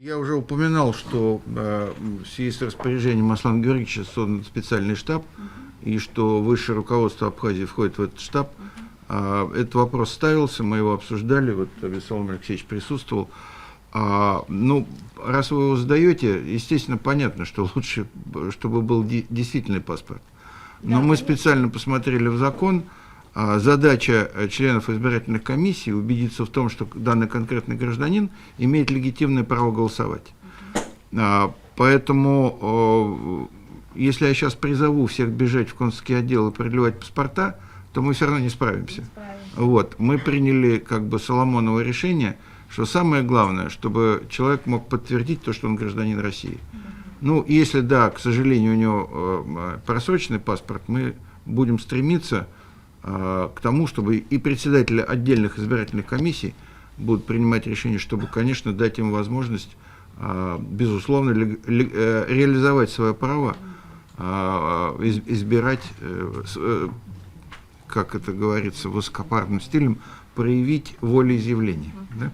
Я уже упоминал, что в связи с распоряжением Аслана Георгиевича создан специальный штаб, и что высшее руководство Абхазии входит в этот штаб. Этот вопрос ставился, мы его обсуждали, вот Вячеслав Алексеевич присутствовал. Ну, раз вы его задаете, естественно, понятно, что лучше, чтобы был действительный паспорт. Но мы специально посмотрели в закон. Задача членов избирательных комиссий убедиться в том, что данный конкретный гражданин имеет легитимное право голосовать. Поэтому, если я сейчас призову всех бежать в консульский отдел и продлевать паспорта, то мы все равно не справимся. Вот. Мы приняли как бы Соломоново решение, что самое главное, чтобы человек мог подтвердить то, что он гражданин России. Ну, если да, к сожалению, у него просроченный паспорт, мы будем стремиться к тому, чтобы и председатели отдельных избирательных комиссий будут принимать решения, чтобы, конечно, дать им возможность, безусловно, реализовать свое право, избирать, как это говорится, высокопарным стилем, проявить волеизъявление. Да?